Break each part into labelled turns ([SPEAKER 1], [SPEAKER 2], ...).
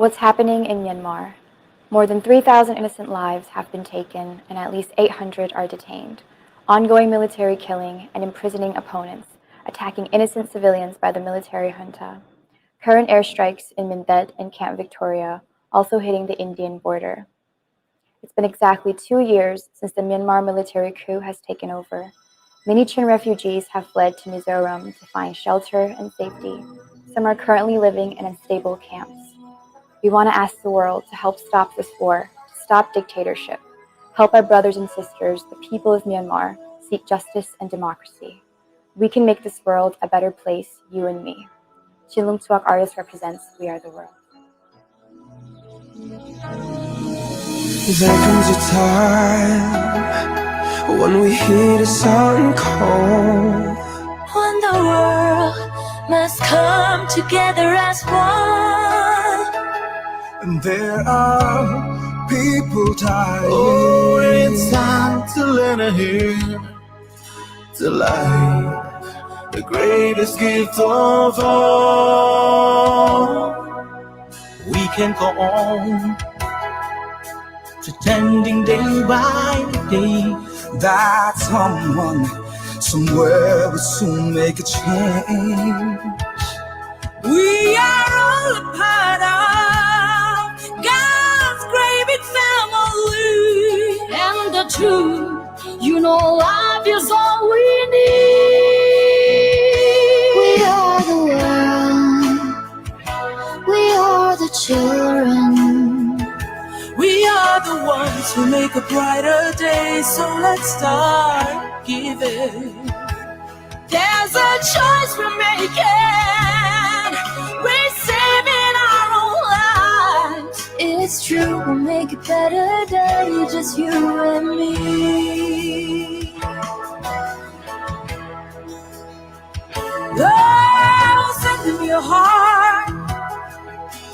[SPEAKER 1] What's happening in Myanmar? More than 3,000 innocent lives have been taken and at least 800 are detained. Ongoing military killing and imprisoning opponents, attacking innocent civilians by the military junta. Current airstrikes in Mindet and Camp Victoria, also hitting the Indian border. It's been exactly 2 years since the Myanmar military coup has taken over. Many Chin refugees have fled to Mizoram to find shelter and safety. Some are currently living in unstable camps. We want to ask the world to help stop this war, to stop dictatorship, help our brothers and sisters, the people of Myanmar, seek justice and democracy. We can make this world a better place, you and me. CHINLUNG CHUAK artist represents We Are the World.
[SPEAKER 2] There comes a time when we hear the sun cold,
[SPEAKER 3] when the world must come together as one,
[SPEAKER 2] and there are people dying. Oh, it's time to lend a hand to life, the greatest gift of all. We can go on pretending day by day that someone somewhere will soon make a change.
[SPEAKER 3] we are all a part of God's great big family, and the truth, life is all we need.
[SPEAKER 4] We are the world, we are the children,
[SPEAKER 3] we are the ones who make a brighter day, so let's start giving. There's a choice we're making, we're saving our own lives.
[SPEAKER 4] it's true, we'll make a better day, just you and me.
[SPEAKER 3] Oh, send them your heart,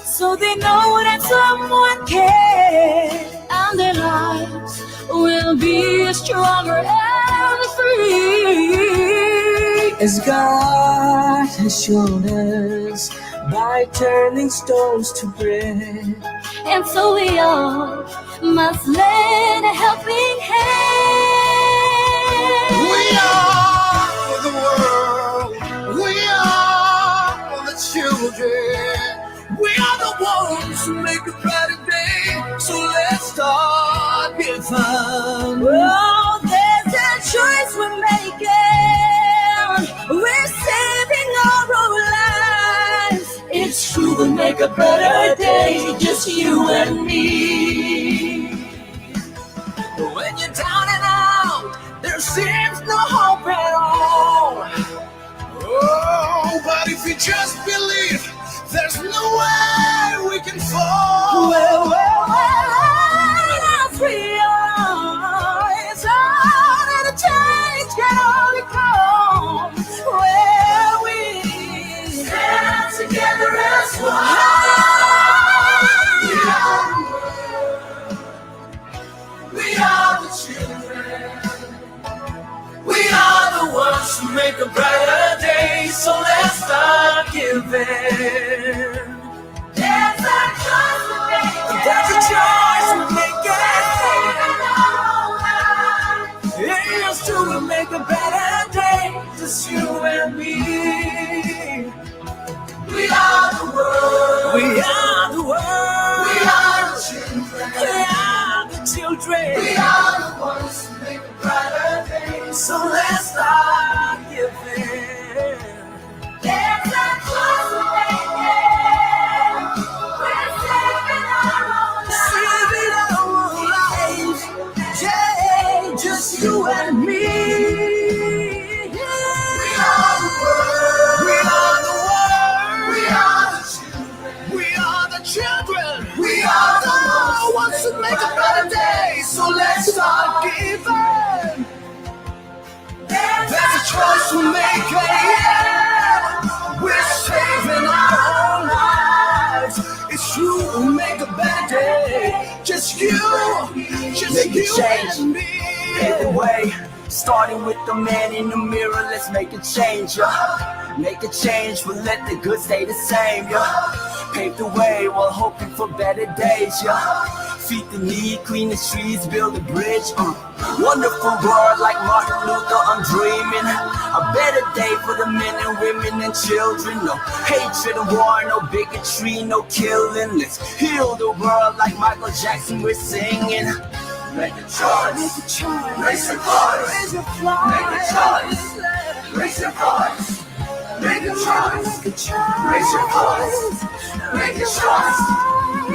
[SPEAKER 3] so they know that someone cares, and their lives will be stronger and free.
[SPEAKER 2] As God has shown us by turning stones to bread,
[SPEAKER 4] And so we all must lend a helping hand.
[SPEAKER 2] we are the world, we are the children, we are the ones who make a better day, so let's start giving.
[SPEAKER 3] Oh, there's a choice we're making, we're saving our own lives.
[SPEAKER 4] It's true, we'll make a better day, just you and me.
[SPEAKER 2] When you're down and out, there seems no hope at all. Oh, but if you just believe, there's no way we can fall.
[SPEAKER 3] Well, as we are, it's hard and a change can only come where we stand together as one.
[SPEAKER 2] We are the children, we are the ones who make a brighter day, so let's start giving.
[SPEAKER 3] There's a choice we're making.
[SPEAKER 2] There's a choice we're making. Here's to make a better day, just you and me. We are the world, we are the world, we are the children, we are the children, we are the ones who make a brighter day, so let's start giving.
[SPEAKER 3] There's a choice we're making. We're saving our own lives.
[SPEAKER 2] Saving our lives, yeah, just you and me. We are the world, we are the world, we are the children, we are the children, we are the ones who make a better day, so let's start giving. There's a choice we're making, yeah. We're saving our own lives. It's true, we'll make a better day. Just you and me.
[SPEAKER 5] Either way,
[SPEAKER 2] Starting with the man in the mirror, let's make a change, yeah. Make a change, but let the good stay the same, yeah. Pave the way while hoping for better days, yeah. Feed the need, clean the streets, build a bridge, Wonderful world like Martin Luther, I'm dreaming. A better day for the men and women and children. No hatred and war, no bigotry, no killing. Let's heal the world like Michael Jackson, we're singing. Make a choice, make a choice, raise your voice, raise your voice. Make a choice, raise your voice. Make a choice, make a choice, raise your voice. Make a choice,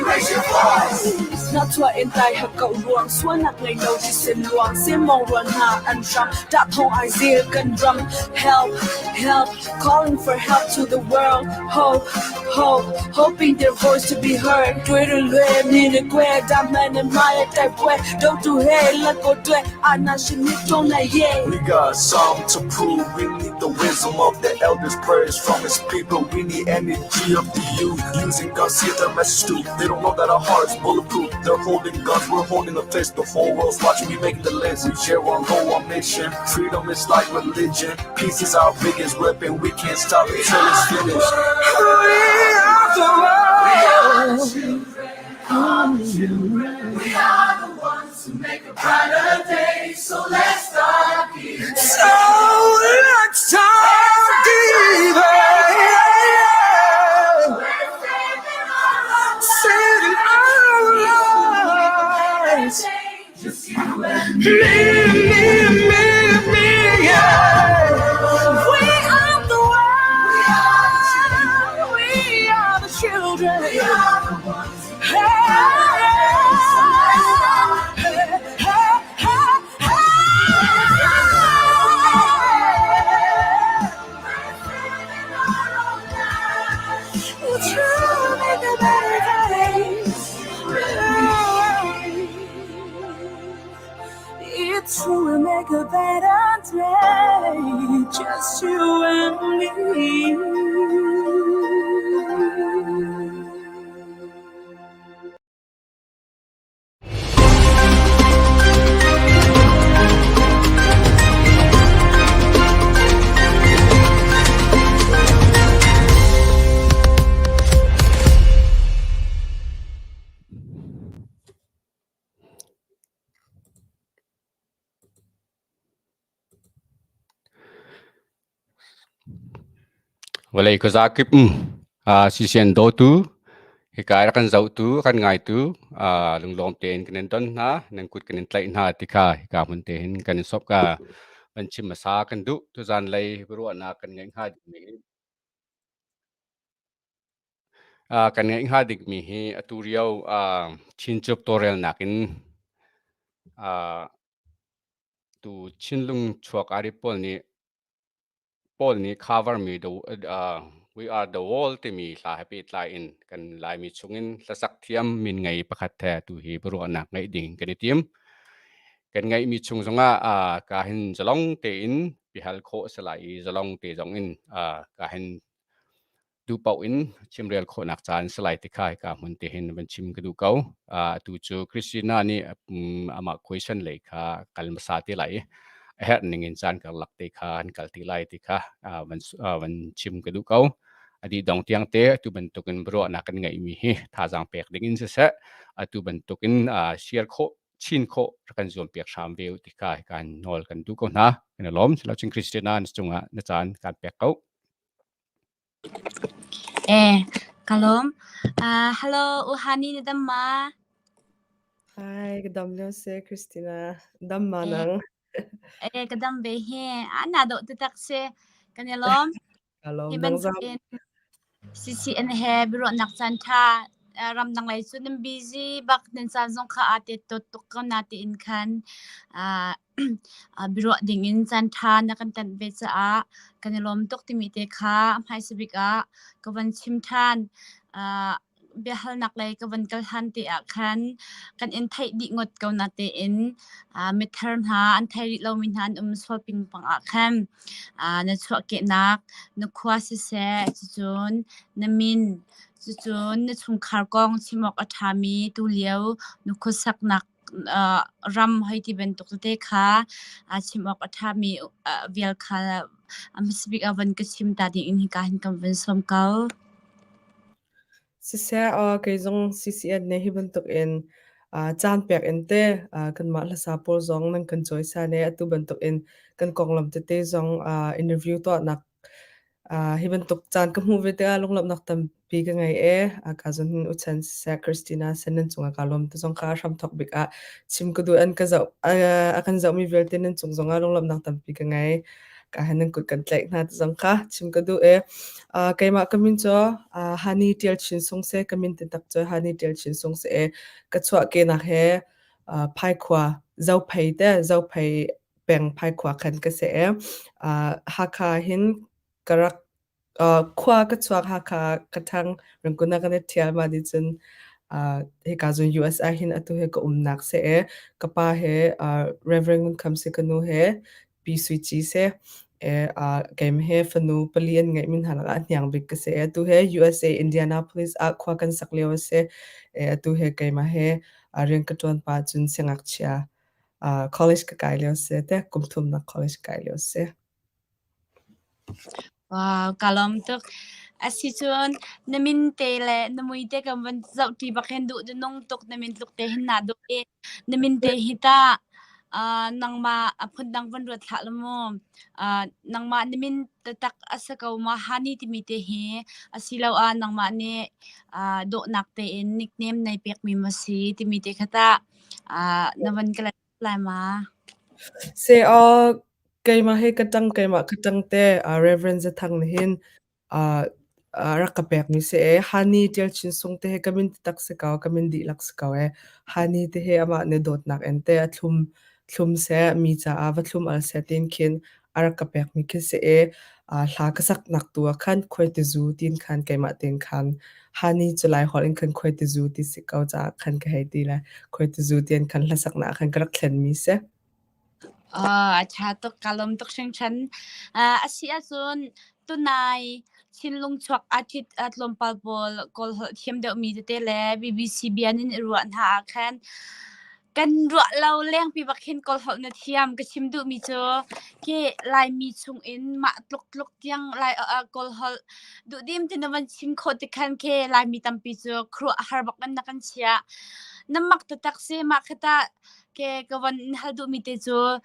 [SPEAKER 2] raise your voice.
[SPEAKER 3] Not to entire have go wrong, swan up like no distant wrong, Simon run hard and jump, that whole Isaiah can drum. Help, help, calling for help to the world. Hope, hope, hoping their voice to be heard. Twitter lue, need a queer, that man and my type way. Don't do hey, let go to it, I'm not sure you don't like yeah.
[SPEAKER 5] We got something to prove. We need the wisdom of the elders, prayers from his people. We need energy of the youth, using guns, see their message too. They don't know that our heart's bulletproof. They're holding guns, we're holding a fist. The whole world's watching, we making the list. We share one goal, one mission. Freedom is like religion. Peace is our biggest weapon. We can't stop it till it's finished.
[SPEAKER 2] We are the world. We are the ones who make a brighter day. So let's start giving. So let's start giving. Saving our lives. Just you and me, yeah.
[SPEAKER 3] We are the world, we are the children.
[SPEAKER 2] We are the ones who
[SPEAKER 3] Hey, hey, hey, we'll try to make a better day. It's true, we'll make a better day. Just you and me.
[SPEAKER 6] Walay ko zakip CCN tu hikaya kan zau tu kan ngai tu lung lom ten kenen don na nang kut kenen tlai na tika hika mun ten kan sop ka ban chim masa kan du tu zan lai bru na kan ngai ha dik mi kan ngai ha dik mi hi aturiau chin chup torel nakin tu chinlung chuak ari pol ni cover me the we are the wall te mi la happy tla in kan lai mi chungin la sak thiam min ngai pakhat the tu hi bru anak ngai ding kan tiam kan ngai mi chung zonga ka hin zalong te in pi hal kho salai zalong te zong in ka hin du pau in chimrel kho nak chan salai te khai ka mun te hin ban chim ka du kau tu chu Christina ni ama question le kha kalmasa te lai het ningin chan ka lak te kha an kal ti lai te kha ban chim ka du kau adi dong tiang te tu ban tukin bro na kan ngai mi hi tha jang pek dingin se se tu ban tukin share kho chin kho kan zom pek sham veu ti kha kan nol kan du ko na kan lom chlo chin Christina an chunga na chan kan pek kau
[SPEAKER 4] Kalom. Hello, Uhani ni Damma.
[SPEAKER 7] Hi, kadam nyo si Christina. Damma nang.
[SPEAKER 4] Kadam behe. Ana do tatakse kanelom.
[SPEAKER 7] Kalom
[SPEAKER 4] Hiban
[SPEAKER 7] nang zam.
[SPEAKER 4] CCN he biro naksan tha ram nang lai chu nim busy bak nen san zong kha ate to kan nati in khan biro ding in san tha na kan tan be cha kanelom tok ti mi te kha mai sibik kawan chim than behal nak lai kawan kal han ti khan kan in thai di ngot ko na te in mithar ha an thai lo min han sol ping pang khan na chwa ke nak na khwa si se chun na min chun na chung khar kong chimok athami tu liao nu khusak nak ram hai ti ben tok te kha chimok atha mi vial kha speak avan ka chim ta ding in hi ka hin kam ven som kal
[SPEAKER 7] CCN cái dòng CCN này hi bentuk in chan pek ente kan ma la sa por zong nang kan choi sa ne atu bentuk in kan kong lam te zong interview to nak hi bentuk chan ka mu ve te long lam nak tam pi ka ngai ka zon u chan sa Christina senen chunga ka lom te zong kha ram thok bik chim ku du an ka zau kan zau mi vel te nen chung zonga long lam nak tam pi ka ngai ka hanan kut kan tlek na te zong kha chim ka du kaima kamin cho hani tial chin song se kamin te tak cho hani tial chin song se ka chwa ke na he phai khwa zau phai peng phai khwa khan ka se ha kha hin karak khwa ka chwa ha kha kathang rangkuna ka ne tial ma di chun he ka zo USA hin atu he ko umnak se ka pa he reverend kam se kanu he pi sui chi se game he fanu palian ngai min hala nyang bik ka se tu he USA Indianapolis khwa kan sakleo se tu he game he ren ka ton pa chun sengak chia college ka kaileo se te kumthum na college kaileo se
[SPEAKER 4] wow kalom tok asi chun namin te le namui te kam van zau ti bakhen du de nong tok namin tuk te hin na do namin te hita nangma phun dang van ro thla lamo nangma namin tak asakau ma hani ti mi te hi asilaw nangma ne do nak te in nickname nai pek mi masi ti mi te khata navan kala lai ma
[SPEAKER 7] se kaima he katang te reverend za thang hin rakapek mi se hani tel chin song te he kamin tak se kaw kamin di lak se kaw hani te he ama ne dot nak ente thlum se mi cha awa thlum al se tin khin arakapek mi ke se hla ka sak nak tu khan KhuaitiZuu tin khan kaima tin khan hani chulai hol in khan KhuaitiZuu ti se kaw cha khan ka he ti la KhuaitiZuu tin khan hla sak na khan karak thlen mi se
[SPEAKER 4] acha to kalom tok sheng chan asia chun tunai CHINLUNG CHUAK athit atlom palpol kol thiam de mi te le BBC bianin ruan ha khan kan ro lo leng pi bakhin kol hol na thiam ka chim du mi cho ke lai mi chung in ma tlok tiang lai kol hol du dim tin man chim kho te khan ke lai mi tam pi cho khru har bak na kan chia namak ta tak se ma khata ke kawan hal du mi te cho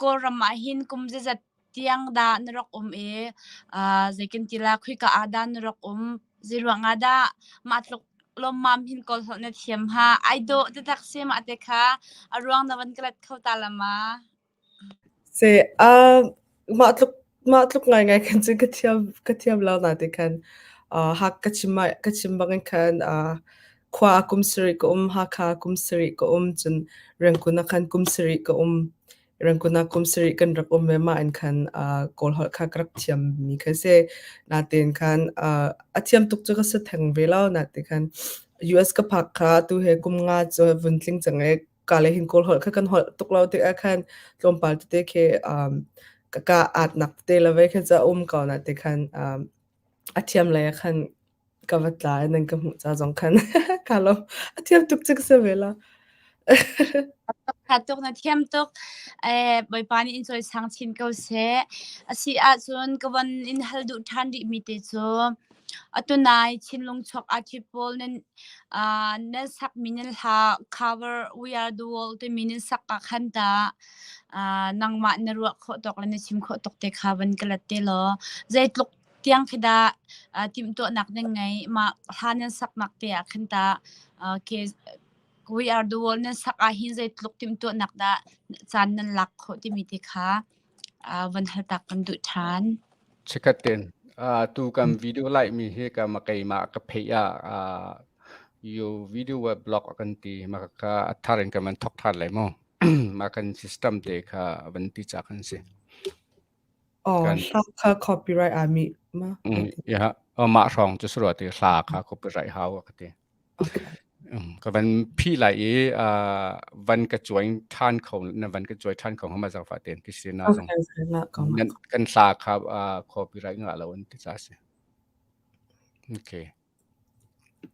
[SPEAKER 4] kol rama hin kum je zat tiang da nrok zekin tila khui ka ada nrok zirwang ada matlok lom mam hin kol hol na thiam ha aido te tak se ma te kha arwang nawan klat khau ta lama
[SPEAKER 7] se matluk ngai kan chu ka thiam lao na te kan hak ka chimbang kan khwa kumsri ko ha kha kumsri ko chun rangkuna khan kumsri ko rangkuna kumsri kan rak me ma an khan kol hol kha krak thiam mi kha se na ten khan athiam tuk chu ka sa thang ve lao na te khan US ka phak kha tu he kumnga cho vuntling change kale hin kol hol kha kan hol tuk lao te khan tlompal te ke ka at nak te la ve kha cha ka na te khan athiam la khan ka vatla nan ka mu cha jong khan kalo athiam tuk chik sa vela
[SPEAKER 4] khatok na thiam tok boy pani in choi sang chin ko se asi a chun kawan in haldu than di mi te cho atunai CHINLUNG CHUAK article nen na sak minel ha cover we are the world te minel sak ka khanta nangma na ru kho tok la na chim kho tok te khawan kalat te lo zai tlok tiang khida tim to nak ne ngai ma hanen sak nak te a khanta ke we are the world na sak a hin zai tlok tim to nak da chan nan lak kho ti mi te kha van hal tak kan du than
[SPEAKER 6] chikaten tu kam video like mi he ka makai ma ka pheya yo video web blog akan ti maka atharin ka man thok than lai mo makan system te kha vanti cha kan se kan
[SPEAKER 7] kha copyright ami ma
[SPEAKER 6] ya ma rong chu sro te sa kha copyright haw ka te
[SPEAKER 7] okay
[SPEAKER 6] ka van phi lai van ka join than khong na van ka join than khong ma za fa ten kisina jong
[SPEAKER 7] okay na ko ma
[SPEAKER 6] nan kan sa kha copyright nga la won ti cha se okay